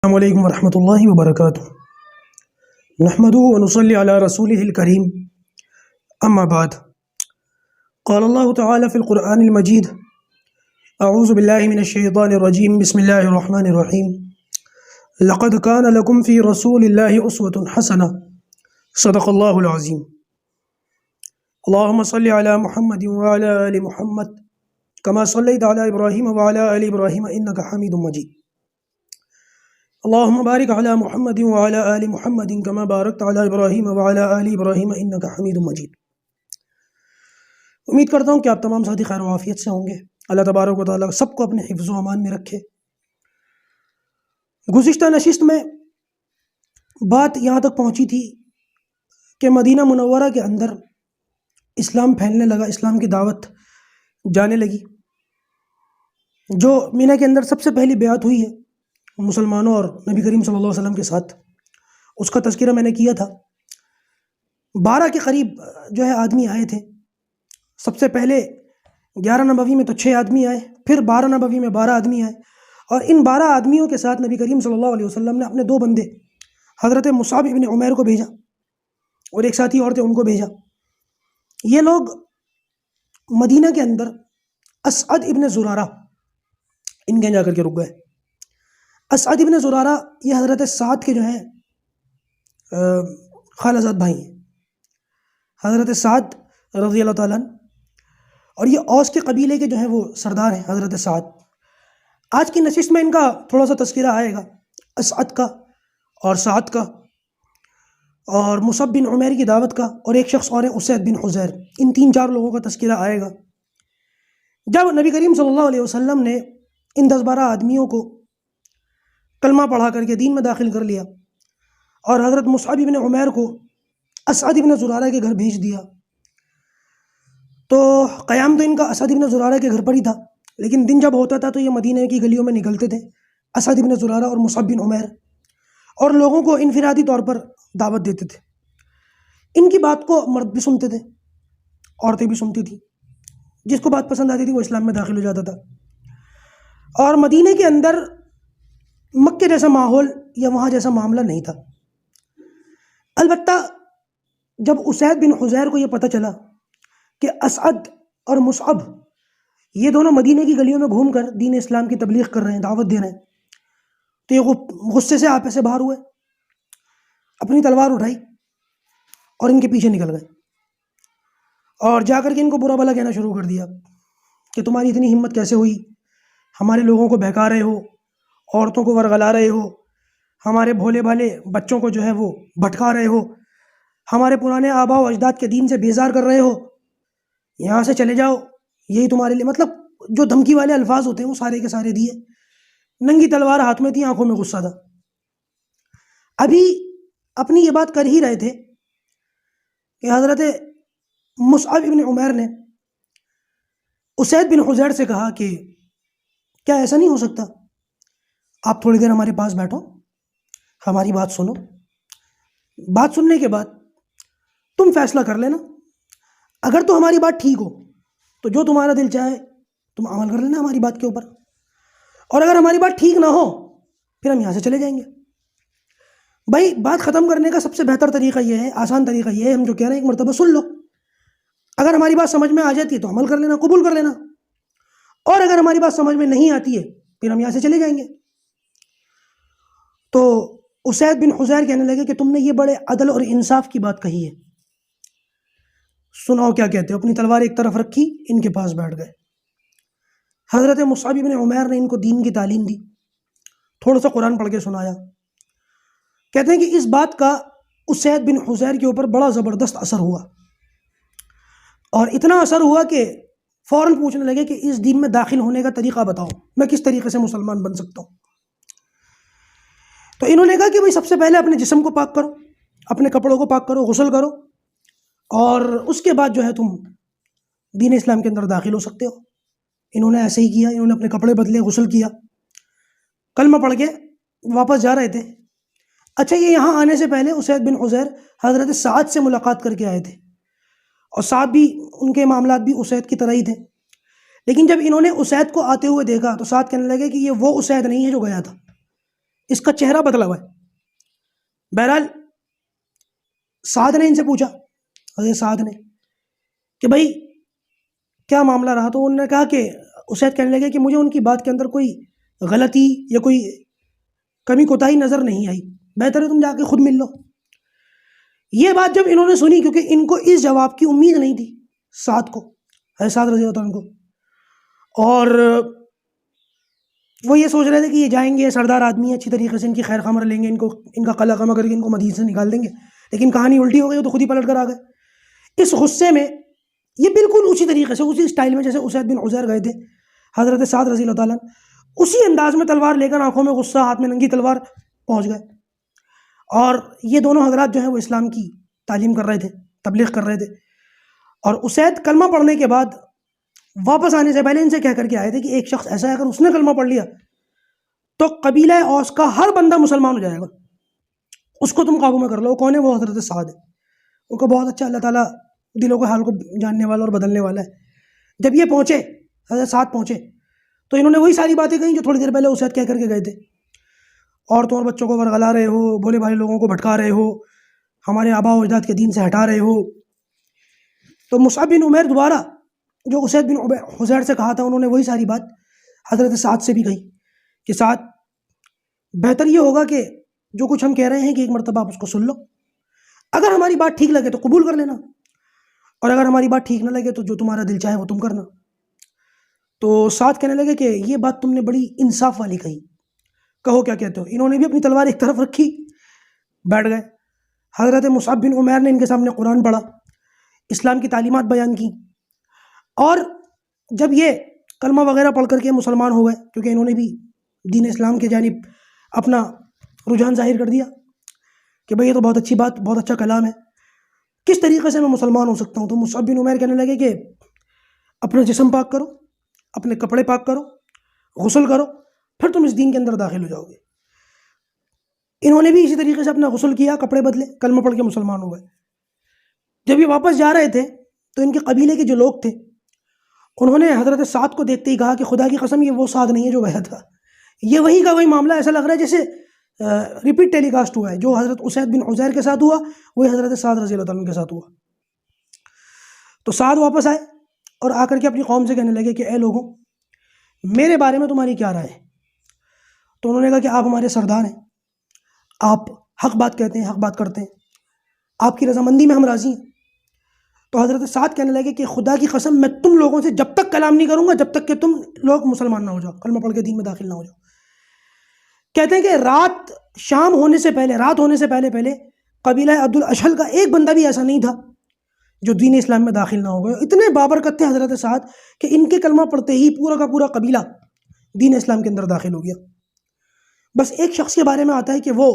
السلام علیکم ورحمۃ اللہ وبرکاتہ نحمده ونصلي على رسوله الكريم اما بعد قال الله تعالى في القرآن المجيد اعوذ بالله من الشيطان الرجيم بسم الله الرحمن الرحيم لقد كان لكم في رسول الله أسوة حسنة صدق الله العظيم اللهم صل على محمد وعلى آل محمد كما صليت على إبراهيم وعلى آل إبراهيم إنك حميد مجيد اللهم بارك على محمد وعلى آل محمد كما باركت على إبراهيم وعلى آل إبراهيم إنك حميد مجيد۔ امید کرتا ہوں کہ آپ تمام ساتھی خیر و عافیت سے ہوں گے۔ اللہ تبارک و تعالیٰ سب کو اپنے حفظ و امان میں رکھے۔ گزشتہ نشست میں بات یہاں تک پہنچی تھی کہ مدینہ منورہ کے اندر اسلام پھیلنے لگا، اسلام کی دعوت جانے لگی۔ جو مینا کے اندر سب سے پہلی بیعت ہوئی ہے مسلمانوں اور نبی کریم صلی اللہ علیہ وسلم کے ساتھ، اس کا تذکرہ میں نے کیا تھا۔ 12 کے قریب جو ہے آدمی آئے تھے۔ سب سے پہلے 11 نبوی میں تو 6 آدمی آئے، پھر 12 نبوی میں 12 آدمی آئے، اور ان 12 آدمیوں کے ساتھ نبی کریم صلی اللہ علیہ وسلم نے اپنے 2 بندے حضرت مصعب ابن عمیر کو بھیجا اور ایک ساتھی اور تھے، ان کو بھیجا۔ یہ لوگ مدینہ کے اندر اسعد ابن زرارہ ان کے جا کر کے رک گئے۔ اسعد ابن زرارہ یہ حضرت سعد کے جو ہیں خالہ زاد بھائی ہیں، حضرت سعد رضی اللہ تعالیٰ عنہ، اور یہ اوس کے قبیلے کے جو ہیں وہ سردار ہیں حضرت سعد۔ آج کی نشست میں ان کا تھوڑا سا تذکرہ آئے گا، اسعد کا اور سعد کا، اور مصعب بن عمیر کی دعوت کا، اور ایک شخص اور ہے اسید بن حضیر۔ ان 3-4 لوگوں کا تذکرہ آئے گا۔ جب نبی کریم صلی اللہ علیہ وسلم نے ان 10-12 آدمیوں کو کلمہ پڑھا کر کے دین میں داخل کر لیا اور حضرت مصعب بن عمیر کو اسعد بن زرارہ کے گھر بھیج دیا، تو قیام تو ان کا اسعد بن زرارہ کے گھر پر ہی تھا، لیکن دن جب ہوتا تھا تو یہ مدینہ کی گلیوں میں نکلتے تھے، اسعد بن زرارہ اور مصعب بن عمیر، اور لوگوں کو انفرادی طور پر دعوت دیتے تھے۔ ان کی بات کو مرد بھی سنتے تھے، عورتیں بھی سنتی تھیں، جس کو بات پسند آتی تھی وہ اسلام میں داخل ہو جاتا تھا۔ اور مدینہ کے اندر مکے جیسا ماحول یا وہاں جیسا معاملہ نہیں تھا۔ البتہ جب اسید بن حضیر کو یہ پتہ چلا کہ اسعد اور مصعب یہ دونوں مدینہ کی گلیوں میں گھوم کر دین اسلام کی تبلیغ کر رہے ہیں، دعوت دے رہے ہیں، تو یہ غصے سے آپے سے باہر ہوئے، اپنی تلوار اٹھائی اور ان کے پیچھے نکل گئے، اور جا کر کے ان کو برا بھلا کہنا شروع کر دیا کہ تمہاری اتنی ہمت کیسے ہوئی، ہمارے لوگوں کو بہکا رہے ہو، عورتوں کو ورغلا رہے ہو، ہمارے بھولے بھالے بچوں کو جو ہے وہ بھٹکا رہے ہو، ہمارے پرانے آباء و اجداد کے دین سے بیزار کر رہے ہو، یہاں سے چلے جاؤ، یہی تمہارے لیے، مطلب جو دھمکی والے الفاظ ہوتے ہیں وہ سارے کے سارے دیے۔ ننگی تلوار ہاتھ میں تھی، آنکھوں میں غصہ تھا۔ ابھی اپنی یہ بات کر ہی رہے تھے کہ حضرت مصعب ابن عمیر نے اسید بن حضیر سے کہا کہ کیا ایسا نہیں ہو سکتا، آپ تھوڑی دیر ہمارے پاس بیٹھو، ہماری بات سنو، بات سننے کے بعد تم فیصلہ کر لینا، اگر تو ہماری بات ٹھیک ہو تو جو تمہارا دل چاہے تم عمل کر لینا ہماری بات کے اوپر، اور اگر ہماری بات ٹھیک نہ ہو پھر ہم یہاں سے چلے جائیں گے۔ بھائی بات ختم کرنے کا سب سے بہتر طریقہ یہ ہے، آسان طریقہ یہ ہے، ہم جو کہہ رہے ہیں ایک مرتبہ سن لو، اگر ہماری بات سمجھ میں آ جاتی ہے تو عمل کر لینا، قبول کر لینا، اور اگر ہماری بات سمجھ میں نہیں آتی ہے پھر ہم یہاں سے چلے جائیں گے۔ تو اسید بن حضیر کہنے لگے کہ تم نے یہ بڑے عدل اور انصاف کی بات کہی ہے، سناؤ کیا کہتے ہو۔ اپنی تلوار ایک طرف رکھی، ان کے پاس بیٹھ گئے۔ حضرت مصعب بن عمیر نے ان کو دین کی تعلیم دی، تھوڑا سا قرآن پڑھ کے سنایا۔ کہتے ہیں کہ اس بات کا اسید بن حضیر کے اوپر بڑا زبردست اثر ہوا، اور اتنا اثر ہوا کہ فوراً پوچھنے لگے کہ اس دین میں داخل ہونے کا طریقہ بتاؤ، میں کس طریقے سے مسلمان بن سکتا ہوں۔ تو انہوں نے کہا کہ بھائی سب سے پہلے اپنے جسم کو پاک کرو، اپنے کپڑوں کو پاک کرو، غسل کرو، اور اس کے بعد جو ہے تم دین اسلام کے اندر داخل ہو سکتے ہو۔ انہوں نے ایسے ہی کیا، انہوں نے اپنے کپڑے بدلے، غسل کیا، کلمہ پڑھ کے واپس جا رہے تھے۔ اچھا، یہ یہاں آنے سے پہلے اسید بن حضیر حضرت سعد سے ملاقات کر کے آئے تھے، اور سعد بھی ان کے معاملات بھی اسید کی طرح ہی تھے، لیکن جب انہوں نے اسید کو آتے ہوئے دیکھا تو سعد کہنے لگے کہ یہ وہ اسید نہیں ہے جو گیا تھا، اس کا چہرہ بدلا ہوا ہے۔ بہرحال سعد نے ان سے پوچھا، حضرت سعد نے، کہ بھائی کیا معاملہ رہا؟ تو انہوں نے کہا کہ اسید کہنے لگے کہ مجھے ان کی بات کے اندر کوئی غلطی یا کوئی کمی کوتاہی نظر نہیں آئی، بہتر ہے تم جا کے خود مل لو۔ یہ بات جب انہوں نے سنی، کیونکہ ان کو اس جواب کی امید نہیں تھی سعد کو، حضرت سعد رضی اللہ عنہ کو، اور وہ یہ سوچ رہے تھے کہ یہ جائیں گے، سردار آدمی ہے، اچھی طریقے سے ان کی خیر خبر لیں گے، ان کا قلع قمع کر کے ان کو مدینے سے نکال دیں گے، لیکن کہانی الٹی ہو گئی، وہ تو خود ہی پلٹ کر آ گئے۔ اس غصے میں یہ بالکل اسی طریقے سے، اسی اسٹائل میں جیسے اسید بن عزیر گئے تھے حضرت سعد رضی اللہ تعالیٰ، اسی انداز میں تلوار لے کر، آنکھوں میں غصہ، ہاتھ میں ننگی تلوار، پہنچ گئے۔ اور یہ دونوں حضرات جو ہیں وہ اسلام کی تعلیم کر رہے تھے، تبلیغ کر رہے تھے، اور اسید کلمہ پڑھنے کے بعد واپس آنے سے پہلے ان سے کہہ کر کے آئے تھے کہ ایک شخص ایسا ہے اگر اس نے کلمہ پڑھ لیا تو قبیلہ اوس کا ہر بندہ مسلمان ہو جائے گا، اس کو تم قابو میں کر لو۔ کون ہے وہ؟ حضرت سعد ہے۔ ان کو بہت اچھا، اللہ تعالیٰ دلوں کے حال کو جاننے والا اور بدلنے والا ہے۔ جب یہ پہنچے، حضرت سعد پہنچے، تو انہوں نے وہی ساری باتیں کہیں جو تھوڑی دیر پہلے اسید کہہ کر کے گئے تھے۔ عورتوں اور بچوں کو ورغلا رہے ہو، بھولے بھالے لوگوں کو بھٹکا رہے ہو، ہمارے آباء و اجداد کے دین سے ہٹا رہے ہو۔ تو مصعب بن عمیر دوبارہ جو اسید بن حضیر سے کہا تھا، انہوں نے وہی ساری بات حضرت سعد سے بھی کہی کہ سعد، بہتر یہ ہوگا کہ جو کچھ ہم کہہ رہے ہیں کہ ایک مرتبہ آپ اس کو سن لو، اگر ہماری بات ٹھیک لگے تو قبول کر لینا، اور اگر ہماری بات ٹھیک نہ لگے تو جو تمہارا دل چاہے وہ تم کرنا۔ تو سعد کہنے لگے کہ یہ بات تم نے بڑی انصاف والی کہی، کہو کیا کہتے ہو۔ انہوں نے بھی اپنی تلوار ایک طرف رکھی، بیٹھ گئے۔ حضرت مصعب بن عمیر نے ان کے سامنے قرآن پڑھا، اسلام کی تعلیمات بیان کی، اور جب یہ کلمہ وغیرہ پڑھ کر کے مسلمان ہو گئے، کیونکہ انہوں نے بھی دین اسلام کے جانب اپنا رجحان ظاہر کر دیا کہ بھئی یہ تو بہت اچھی بات، بہت اچھا کلام ہے، کس طریقے سے میں مسلمان ہو سکتا ہوں؟ تو مصعب بن عمیر کہنے لگے کہ اپنا جسم پاک کرو، اپنے کپڑے پاک کرو، غسل کرو، پھر تم اس دین کے اندر داخل ہو جاؤ گے۔ انہوں نے بھی اسی طریقے سے اپنا غسل کیا، کپڑے بدلے، کلمہ پڑھ کے مسلمان ہو گئے۔ جب یہ واپس جا رہے تھے تو ان کے قبیلے کے جو لوگ تھے، انہوں نے حضرت سعد کو دیکھتے ہی کہا کہ خدا کی قسم یہ وہ سعد نہیں ہے جو گیا تھا، یہ وہی کا وہی معاملہ، ایسا لگ رہا ہے جیسے ریپیٹ ٹیلی کاسٹ ہوا ہے، جو حضرت اسید بن عزیر کے ساتھ ہوا وہی حضرت سعد رضی اللہ تعالیٰ کے ساتھ ہوا۔ تو سعد واپس آئے اور آ کر کے اپنی قوم سے کہنے لگے کہ اے لوگوں، میرے بارے میں تمہاری کیا رائے ہے؟ تو انہوں نے کہا کہ آپ ہمارے سردار ہیں، آپ حق بات کہتے ہیں، حق بات کرتے ہیں، آپ کی رضامندی میں ہم راضی ہیں۔ تو حضرت سعد کہنے لگے کہ خدا کی قسم میں تم لوگوں سے جب تک کلام نہیں کروں گا جب تک کہ تم لوگ مسلمان نہ ہو جاؤ، کلمہ پڑھ کے دین میں داخل نہ ہو جاؤ۔ کہتے ہیں کہ رات ہونے سے پہلے قبیلہ عبد الاشہل کا ایک بندہ بھی ایسا نہیں تھا جو دین اسلام میں داخل نہ ہو گئے۔ اتنے بابرکت تھے حضرت سعد کہ ان کے کلمہ پڑھتے ہی پورا کا پورا قبیلہ دین اسلام کے اندر داخل ہو گیا۔ بس ایک شخص کے بارے میں آتا ہے کہ وہ،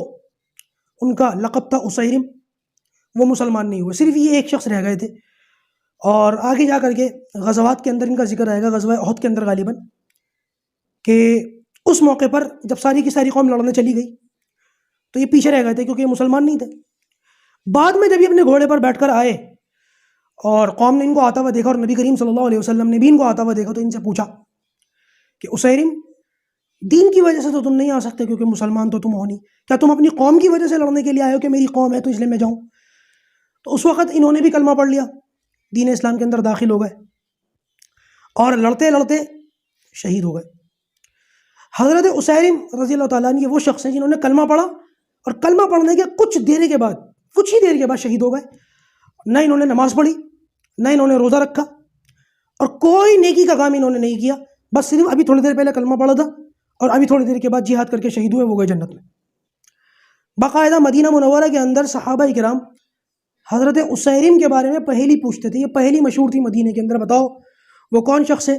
ان کا لقب تھا اسیرم، وہ مسلمان نہیں ہوئے، صرف یہ ایک شخص رہ گئے تھے۔ اور آگے جا کر کے غزوات کے اندر ان کا ذکر آئے گا، غزوہ احد کے اندر غالباً، کہ اس موقع پر جب ساری کی ساری قوم لڑنے چلی گئی تو یہ پیچھے رہ گئے تھے کیونکہ یہ مسلمان نہیں تھے۔ بعد میں جب یہ اپنے گھوڑے پر بیٹھ کر آئے اور قوم نے ان کو آتا ہوا دیکھا اور نبی کریم صلی اللہ علیہ وسلم نے بھی ان کو آتا ہوا دیکھا، تو ان سے پوچھا کہ اسیرم، دین کی وجہ سے تو تم نہیں آ سکتے کیونکہ مسلمان تو تم ہو نہیں، کیا تم اپنی قوم کی وجہ سے لڑنے کے لیے آئے ہو کہ میری قوم ہے تو اس لیے میں جاؤں؟ تو اس وقت انہوں نے بھی کلمہ پڑھ لیا، دین اسلام کے اندر داخل ہو گئے اور لڑتے لڑتے شہید ہو گئے۔ حضرت اسیرم رضی اللہ تعالیٰ عنہ یہ وہ شخص ہیں جنہوں نے کلمہ پڑھا اور کلمہ پڑھنے کے کچھ ہی دیر کے بعد شہید ہو گئے۔ نہ انہوں نے نماز پڑھی، نہ انہوں نے روزہ رکھا، اور کوئی نیکی کا کام انہوں نے نہیں کیا، بس صرف ابھی تھوڑی دیر پہلے کلمہ پڑھا تھا اور ابھی تھوڑی دیر کے بعد جہاد کر کے شہید ہوئے، وہ گئے جنت میں۔ باقاعدہ مدینہ منورہ کے اندر صحابہ کرام حضرت اسیرم کے بارے میں پہیلی پوچھتے تھے، یہ پہیلی مشہور تھی مدینہ کے اندر، بتاؤ وہ کون شخص ہے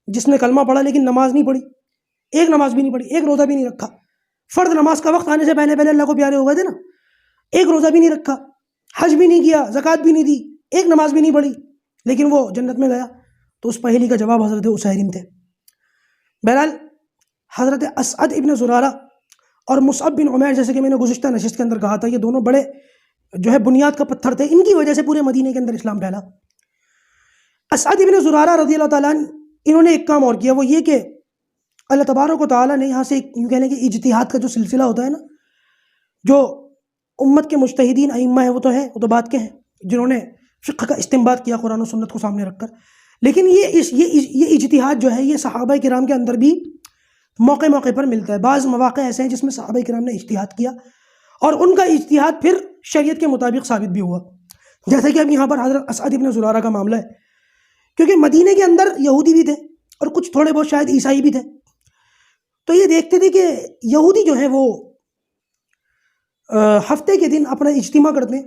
جس نے کلمہ پڑھا لیکن نماز نہیں پڑھی، ایک نماز بھی نہیں پڑھی، ایک روزہ بھی نہیں رکھا، فرض نماز کا وقت آنے سے پہلے اللہ کو پیارے ہو گئے تھے نا، ایک روزہ بھی نہیں رکھا، حج بھی نہیں کیا، زکوٰۃ بھی نہیں دی، ایک نماز بھی نہیں پڑھی، لیکن وہ جنت میں گیا۔ تو اس پہیلی کا جواب حضرت اسیرم تھے۔ بہرحال حضرت اسعد ابن زرارہ اور مصعب بن عمیر، جیسے کہ میں نے گزشتہ نشست کے اندر کہا تھا، یہ دونوں بڑے جو ہے بنیاد کا پتھر تھے، ان کی وجہ سے پورے مدینے کے اندر اسلام پھیلا۔ اسعد ابن زرارہ رضی اللہ تعالیٰ عنہ، انہوں نے ایک کام اور کیا، وہ یہ کہ اللہ تبارک و تعالیٰ نے یہاں سے ایک یوں کہہ لیں کہ اجتہاد کا جو سلسلہ ہوتا ہے نا، جو امت کے مجتہدین ائمہ ہیں وہ تو بات کے ہیں جنہوں نے فقہ کا استنباط کیا قرآن و سنت کو سامنے رکھ کر، لیکن یہ اجتہاد جو ہے یہ صحابہ کرام کے اندر بھی موقع موقع پر ملتا ہے۔ بعض مواقع ایسے ہیں جس میں صحابہ کرام نے اجتہاد کیا اور ان کا اجتہاد پھر شریعت کے مطابق ثابت بھی ہوا، جیسے کہ اب یہاں پر حضرت اسعد ابن زرارہ کا معاملہ ہے، کیونکہ مدینے کے اندر یہودی بھی تھے اور کچھ تھوڑے بہت شاید عیسائی بھی تھے، تو یہ دیکھتے تھے کہ یہودی جو ہیں وہ ہفتے کے دن اپنا اجتماع کرتے ہیں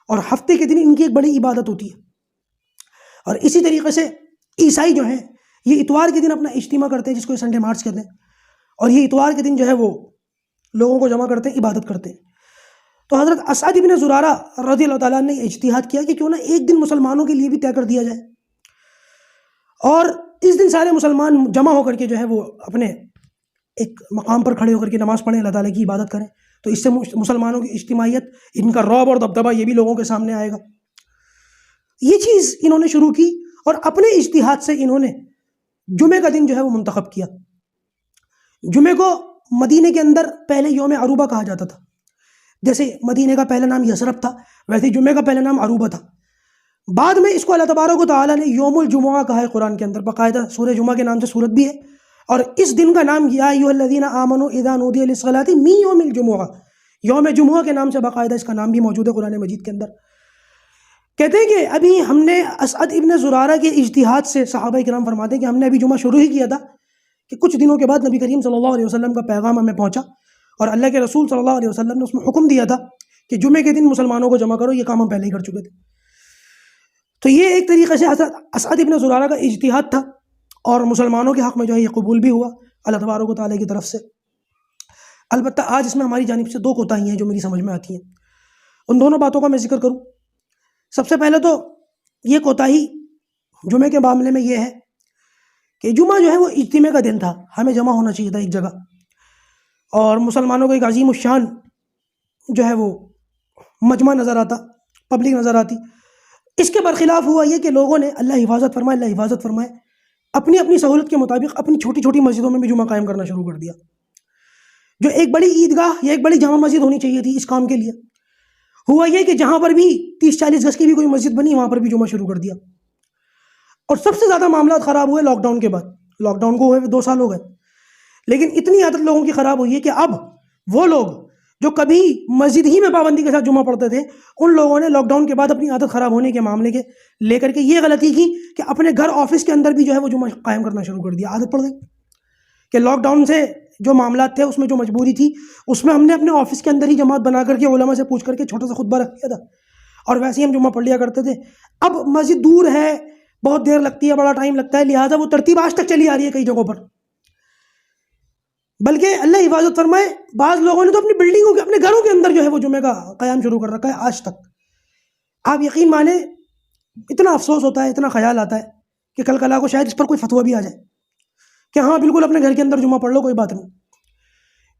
اور ہفتے کے دن ان کی ایک بڑی عبادت ہوتی ہے، اور اسی طریقے سے عیسائی جو ہیں یہ اتوار کے دن اپنا اجتماع کرتے ہیں جس کو سنڈے مارچ کہتے ہیں، اور یہ اتوار کے دن جو ہے وہ لوگوں کو جمع کرتے ہیں، عبادت کرتے ہیں۔ تو حضرت اسعد ابن زرارہ رضی اللہ تعالیٰ نے اجتہاد کیا کہ کیوں نہ ایک دن مسلمانوں کے لیے بھی طے کر دیا جائے، اور اس دن سارے مسلمان جمع ہو کر کے جو ہے وہ اپنے ایک مقام پر کھڑے ہو کر کے نماز پڑھیں، اللہ تعالیٰ کی عبادت کریں، تو اس سے مسلمانوں کی اجتماعیت، ان کا رعب اور دبدبہ یہ بھی لوگوں کے سامنے آئے گا۔ یہ چیز انہوں نے شروع کی اور اپنے اجتہاد سے انہوں نے جمعے کا دن جو ہے وہ منتخب کیا۔ جمعے کو مدینے کے اندر پہلے یوم عروبہ کہا جاتا تھا، جیسے مدینے کا پہلا نام یثرب تھا ویسے جمعے کا پہلا نام عروبہ تھا۔ بعد میں اس کو اللہ تبارک و تعالیٰ نے یوم الجمعہ کہا ہے، قرآن کے اندر باقاعدہ سورہ جمعہ کے نام سے سورت بھی ہے، اور اس دن کا نام یا ایھا الذین آمنوا اذا نودی للصلاۃ من یوم الجمعہ، یوم جمعہ کے نام سے باقاعدہ اس کا نام بھی موجود ہے قرآن مجید کے اندر۔ کہتے ہیں کہ ابھی ہم نے اسعد ابن زرارہ کے اجتہاد سے، صحابہ کرام فرماتے ہیں کہ ہم نے ابھی جمعہ شروع ہی کیا تھا کہ کچھ دنوں کے بعد نبی کریم صلی اللہ علیہ وسلم کا پیغام ہمیں پہنچا، اور اللہ کے رسول صلی اللہ علیہ وسلم نے اس میں حکم دیا تھا کہ جمعے کے دن مسلمانوں کو جمع کرو، یہ کام ہم پہلے ہی کر چکے تھے۔ تو یہ ایک طریقے سے حضرت اسعد ابن زرارہ کا اجتہاد تھا، اور مسلمانوں کے حق میں جو ہے یہ قبول بھی ہوا اللہ تبارک و تعالیٰ کی طرف سے۔ البتہ آج اس میں ہماری جانب سے دو کوتاہیاں ہیں جو میری سمجھ میں آتی ہیں، ان دونوں باتوں کا میں ذکر کروں۔ سب سے پہلے تو یہ کوتاہی جمعے کے معاملے میں یہ ہے کہ جمعہ جو ہے وہ اجتماع کا دن تھا، ہمیں جمع ہونا چاہیے تھا ایک جگہ، اور مسلمانوں کو ایک عظیم الشان جو ہے وہ مجمع نظر آتا، پبلک نظر آتی۔ اس کے برخلاف ہوا یہ کہ لوگوں نے، اللہ حفاظت فرمائے، اللہ حفاظت فرمائے، اپنی اپنی سہولت کے مطابق اپنی چھوٹی چھوٹی مسجدوں میں بھی جمعہ قائم کرنا شروع کر دیا، جو ایک بڑی عیدگاہ یا ایک بڑی جامع مسجد ہونی چاہیے تھی اس کام کے لیے، ہوا یہ کہ جہاں پر بھی 30-40 گز کی بھی کوئی مسجد بنی وہاں پر بھی جمعہ شروع کر دیا۔ اور سب سے زیادہ معاملات خراب ہوئے لاک ڈاؤن کے بعد، لاک ڈاؤن کو ہوئے 2 سال ہو گئے، لیکن اتنی عادت لوگوں کی خراب ہوئی ہے کہ اب وہ لوگ جو کبھی مسجد ہی میں پابندی کے ساتھ جمعہ پڑھتے تھے، ان لوگوں نے لاک ڈاؤن کے بعد اپنی عادت خراب ہونے کے معاملے کے لے کر کے یہ غلطی کی کہ اپنے گھر آفس کے اندر بھی جو ہے وہ جمعہ قائم کرنا شروع کر دیا۔ عادت پڑ گئی کہ لاک ڈاؤن سے جو معاملات تھے اس میں جو مجبوری تھی اس میں ہم نے اپنے آفس کے اندر ہی جماعت بنا کر کے علماء سے پوچھ کر کے چھوٹا سا خطبہ رکھ دیا تھا، اور ویسے ہی ہم جمعہ پڑھ لیا کرتے تھے۔ اب مسجد دور ہے، بہت دیر لگتی ہے، بڑا ٹائم لگتا ہے، لہٰذا وہ ترتیب آج تک چلی آ رہی ہے کئی جگہوں پر، بلکہ اللہ حفاظت فرمائے بعض لوگوں نے تو اپنی بلڈنگوں کے، اپنے گھروں کے اندر جو ہے وہ جمعے کا قیام شروع کر رکھا ہے آج تک۔ آپ یقین مانیں اتنا افسوس ہوتا ہے، اتنا خیال آتا ہے کہ کل کلا کو شاید اس پر کوئی فتویٰ بھی آ جائے کہ ہاں بالکل اپنے گھر کے اندر جمعہ پڑھ لو، کوئی بات نہیں،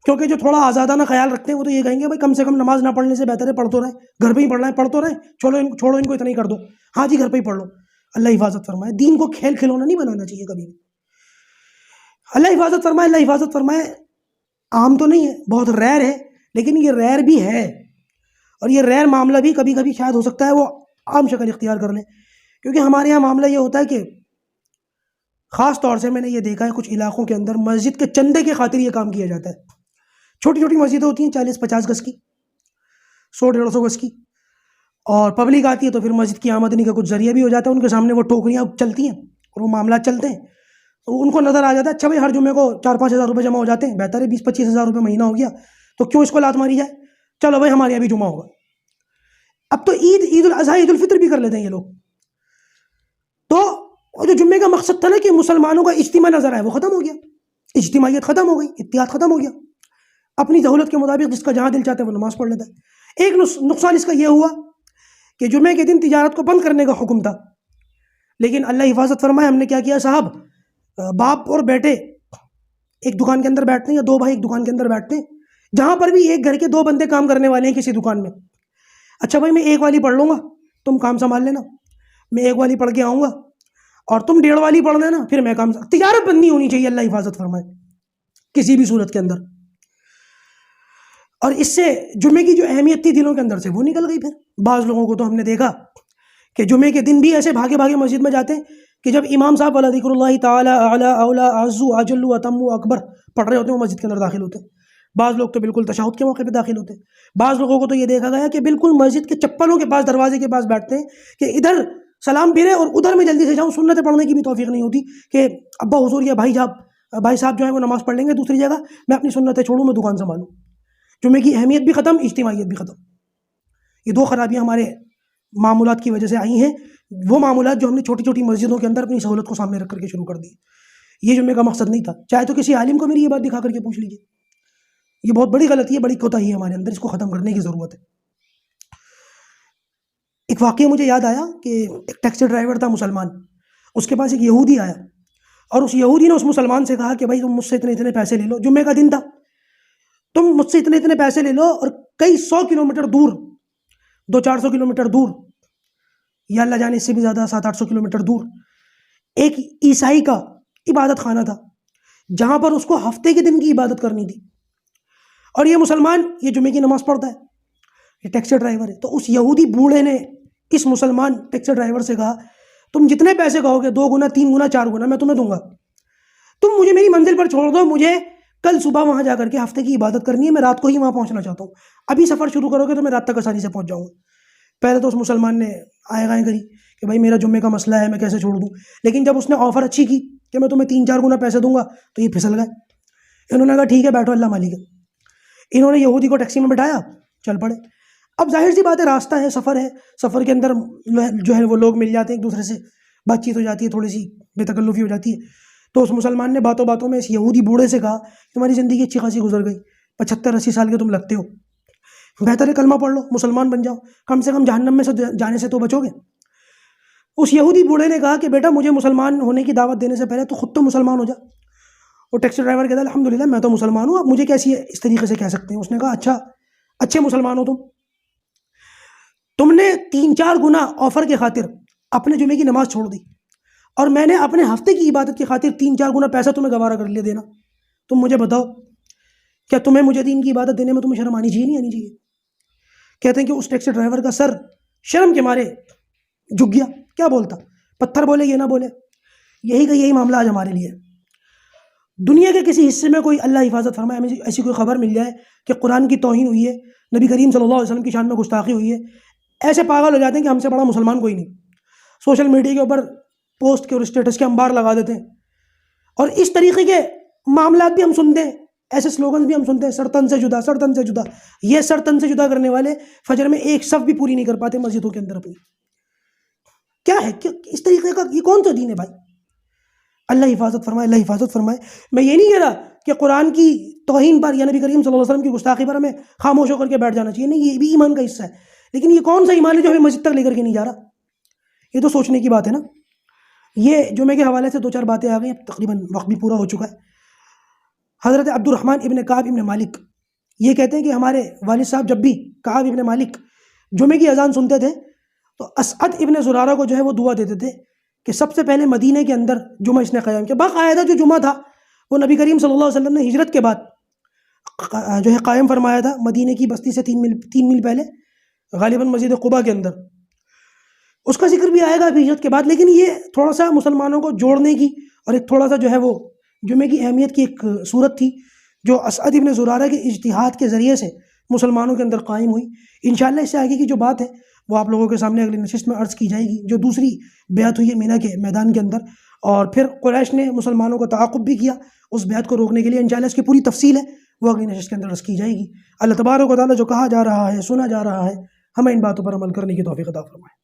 کیونکہ جو تھوڑا آزادانہ خیال رکھتے ہیں وہ تو یہ کہیں گے بھائی کم سے کم نماز نہ پڑھنے سے بہتر ہے پڑھ تو رہے، گھر پہ ہی پڑھ رہے ہیں، پڑھ تو رہے، چھوڑو ان کو اتنا ہی کر دو، ہاں جی گھر پہ ہی پڑھ لو۔ اللہ حفاظت فرمائے، دین کو کھیل کھلونا نہیں بنانا چاہیے کبھی بھی۔ اللہ حفاظت فرمائے، اللہ حفاظت فرمائے، عام تو نہیں ہے، بہت ریئر ہے، لیکن یہ ریئر بھی ہے، اور یہ ریئر معاملہ بھی کبھی کبھی شاید ہو سکتا ہے وہ عام شکل اختیار کر لیں، کیونکہ ہمارے یہاں معاملہ یہ ہوتا ہے کہ خاص طور سے میں نے یہ دیکھا ہے کچھ علاقوں کے اندر مسجد کے چندے کے خاطر یہ کام کیا جاتا ہے۔ چھوٹی چھوٹی مسجدیں ہوتی ہیں 40-50 گز کی، 100-150 گز کی، اور پبلک آتی ہے تو پھر مسجد کی آمدنی کا کچھ ذریعہ بھی ہو جاتا ہے، ان کے سامنے وہ ٹوکریاں چلتی ہیں اور وہ معاملات چلتے ہیں، تو ان کو نظر آ جاتا ہے اچھا بھائی ہر جمعے کو 4-5 ہزار روپے جمع ہو جاتے ہیں، بہتر ہے 20-25 ہزار روپے مہینہ ہو گیا تو کیوں اس کو لات ماری جائے، چلو بھائی ہمارے یہاں بھی جمعہ ہوگا۔ اب تو عید الاضحیٰ، عید الفطر بھی کر لیتے ہیں یہ لوگ۔ تو جو جمعے کا مقصد تھا نا کہ مسلمانوں کا اجتماع نظر آئے، وہ ختم ہو گیا، اجتماعیت ختم ہو گئی، اتحاد ختم ہو گیا، اپنی سہولت کے مطابق جس کا جہاں دل چاہتا ہے وہ نماز پڑھ لیتا ہے۔ ایک نقصان اس کا یہ ہوا کہ جمعے کے دن تجارت کو بند کرنے کا حکم تھا، لیکن اللہ حفاظت فرمائے ہم نے کیا کیا صاحب، باپ اور بیٹے ایک دکان کے اندر بیٹھتے ہیں یا 2 بھائی ایک دکان کے اندر بیٹھتے ہیں، جہاں پر بھی ایک گھر کے 2 بندے کام کرنے والے ہیں کسی دکان میں، اچھا بھائی میں 1 والی پڑھ لوں گا، تم کام سنبھال لینا، میں 1 والی پڑھ کے آؤں گا اور تم 1.5 والی پڑھ لینا، پھر میں کام، تجارت بند نہیں ہونی چاہیے، اللہ حفاظت فرمائے۔ کسی بھی صورت کے اندر. اور اس سے جمعے کی جو اہمیت تھی دلوں کے اندر سے وہ نکل گئی. پھر بعض لوگوں کو تو ہم نے دیکھا کہ جمعے کے دن بھی ایسے بھاگے بھاگے مسجد میں جاتے ہیں کہ جب امام صاحب ولا ذکر اللہ تعالی اعلی اولا اعز اجل اتم اکبر پڑھ رہے ہوتے ہیں وہ مسجد کے اندر داخل ہوتے ہیں. بعض لوگ تو بالکل تشہد کے موقع پہ داخل ہوتے ہیں. بعض لوگوں کو تو یہ دیکھا گیا کہ بالکل مسجد کے چپلوں کے پاس دروازے کے پاس بیٹھتے ہیں کہ ادھر سلام پھرے اور ادھر میں جلدی سے جاؤں. سنتیں پڑھنے کی بھی توفیق نہیں ہوتی کہ ابا حضور یا بھائی صاحب جو ہے وہ نماز پڑھ لیں گے دوسری جگہ, میں اپنی سنتیں چھوڑوں, میں دکان سنبھالوں. جمعے کی اہمیت بھی ختم, اجتماعیت بھی ختم. یہ دو خرابیاں ہمارے معمولات کی وجہ سے آئی ہیں. وہ معمولات جو ہم نے چھوٹی چھوٹی مسجدوں کے اندر اپنی سہولت کو سامنے رکھ کر کے شروع کر دی. یہ جمعے کا مقصد نہیں تھا. چاہے تو کسی عالم کو میری یہ بات دکھا کر کے پوچھ لیجیے. یہ بہت بڑی غلطی ہے, بڑی کوتاہی ہے ہمارے اندر, اس کو ختم کرنے کی ضرورت ہے. ایک واقعہ مجھے یاد آیا کہ ایک ٹیکسی ڈرائیور تھا مسلمان, اس کے پاس ایک یہودی آیا اور اس یہودی نے اس مسلمان سے کہا کہ بھائی تم مجھ سے اتنے اتنے پیسے لے لو, جمعے کا دن تھا, تم مجھ سے اتنے اتنے پیسے لے لو اور کئی 100 کلومیٹر دور, 200-400 کلومیٹر دور, یا اللہ جانے اس سے بھی زیادہ 700-800 کلومیٹر دور ایک عیسائی کا عبادت خانہ تھا جہاں پر اس کو ہفتے کے دن کی عبادت کرنی تھی. اور یہ مسلمان یہ جمعے کی نماز پڑھتا ہے, یہ ٹیکسی ڈرائیور ہے. تو اس یہودی بوڑھے نے اس مسلمان ٹیکسی ڈرائیور سے کہا تم جتنے پیسے کہو گے 2 گنا 3 گنا 4 گنا میں تمہیں دوں گا, تم مجھے میری منزل پر چھوڑ دو, مجھے کل صبح وہاں جا کر کے ہفتے کی عبادت کرنی ہے, میں رات کو ہی وہاں پہنچنا چاہتا ہوں, ابھی سفر شروع کرو گے تو میں رات تک آسانی سے پہنچ جاؤں گا. پہلے تو اس مسلمان نے آئے گائیں کری کہ بھائی میرا جمعے کا مسئلہ ہے, میں کیسے چھوڑ دوں. لیکن جب اس نے آفر اچھی کی کہ میں تمہیں 3-4 گنا پیسے دوں گا تو یہ پھسل گئے. انہوں نے کہا ٹھیک ہے بیٹھو, اللہ مالک ہے. انہوں نے یہودی کو ٹیکسی میں بٹھایا, چل پڑے. اب ظاہر سی بات ہے راستہ ہے, سفر ہے, سفر کے اندر جو ہے وہ لوگ مل جاتے ہیں, ایک دوسرے سے بات چیت ہو جاتی ہے, تھوڑی سی بے تکلفی ہو جاتی ہے. تو اس مسلمان نے باتوں باتوں میں اس یہودی بوڑھے سے کہا تمہاری زندگی اچھی خاصی گزر گئی, 75-80 سال کے تم لگتے ہو, بہتر ہے کلمہ پڑھ لو, مسلمان بن جاؤ, کم سے کم جہنم میں سے جانے سے تو بچو گے. اس یہودی بوڑھے نے کہا کہ بیٹا مجھے مسلمان ہونے کی دعوت دینے سے پہلے تو خود تو مسلمان ہو جا. وہ ٹیکسی ڈرائیور کہتا ہے الحمدللہ میں تو مسلمان ہوں, آپ مجھے کیسی اس طریقے سے کہہ سکتے ہیں. اس نے کہا اچھا اچھے مسلمان ہو, تم نے 3-4 گنا آفر کے خاطر اپنے جمعے کی نماز چھوڑ دی, اور میں نے اپنے ہفتے کی عبادت کی خاطر 3-4 گنا پیسہ تمہیں گوارا کر لیا دینا. تم مجھے بتاؤ کیا تمہیں مجھے دین کی عبادت دینے میں تمہیں شرم آنی چاہیے نہیں آنی چاہیے؟ کہتے ہیں کہ اس ٹیکسی ڈرائیور کا سر شرم کے مارے جھک گیا. کیا بولتا, پتھر بولے یہ نہ بولے. یہی معاملہ آج ہمارے لیے. دنیا کے کسی حصے میں کوئی اللہ حفاظت فرمائے ہمیں ایسی کوئی خبر مل جائے کہ قرآن کی توہین ہوئی ہے, نبی کریم صلی اللہ علیہ وسلم کی شان میں گستاخی ہوئی ہے, ایسے پاگل ہو جاتے ہیں کہ ہم سے بڑا مسلمان کوئی نہیں. سوشل میڈیا کے اوپر پوسٹ کے اور اسٹیٹس کے انبار لگا دیتے ہیں, اور اس طریقے کے معاملات بھی ہم سنتے ہیں, ایسے سلوگنز بھی ہم سنتے ہیں, سر تن سے جدا, سر تن سے جدا. یہ سر تن سے جدا کرنے والے فجر میں ایک صف بھی پوری نہیں کر پاتے مسجدوں کے اندر اپنی. کیا ہے اس طریقے کا, یہ کون سا دین ہے بھائی؟ اللہ حفاظت فرمائے, اللہ حفاظت فرمائے. میں یہ نہیں کہہ رہا کہ قرآن کی توہین پر یا نبی کریم صلی اللہ علیہ وسلم کی گستاخی پر ہمیں خاموش ہو کر کے بیٹھ جانا چاہیے, نہیں, یہ بھی ایمان کا حصہ ہے. لیکن یہ کون سا ایمان ہے جو ہمیں مسجد تک لے کر کے نہیں جا رہا؟ یہ تو سوچنے کی بات ہے نا. یہ جمعے کے حوالے سے 2-4 باتیں آ گئی, تقریباً وقت بھی پورا ہو چکا ہے. حضرت عبد الرحمن ابن کعب ابن مالک یہ کہتے ہیں کہ ہمارے والد صاحب جب بھی کعب ابن مالک جمعے کی اذان سنتے تھے تو اسعد ابن زرارہ کو جو ہے وہ دعا دیتے تھے کہ سب سے پہلے مدینے کے اندر جمعہ اس نے قائم کیا. باقاعدہ جو جمعہ تھا وہ نبی کریم صلی اللہ علیہ وسلم نے ہجرت کے بعد جو ہے قائم فرمایا تھا, مدینے کی بستی سے 3 میل پہلے, غالباً مسجد قباء کے اندر. اس کا ذکر بھی آئے گا ہجرت کے بعد, لیکن یہ تھوڑا سا مسلمانوں کو جوڑنے کی اور ایک تھوڑا سا جو ہے وہ جمعے کی اہمیت کی ایک صورت تھی جو اسعد ابن زرارہ کے اجتہاد کے ذریعے سے مسلمانوں کے اندر قائم ہوئی. انشاءاللہ اس سے آگے کی جو بات ہے وہ آپ لوگوں کے سامنے اگلی نشست میں عرض کی جائے گی, جو دوسری بیعت ہوئی ہے مینا کے میدان کے اندر, اور پھر قریش نے مسلمانوں کو تعاقب بھی کیا اس بیعت کو روکنے کے لیے. انشاءاللہ اس کی پوری تفصیل ہے وہ اگلی نشست کے اندر عرض کی جائے گی. اللہ تبارک و تعالیٰ جو کہا جا رہا ہے, سنا جا رہا ہے, ہمیں ان باتوں پر عمل کرنے کی توفیق عطا فرمائے.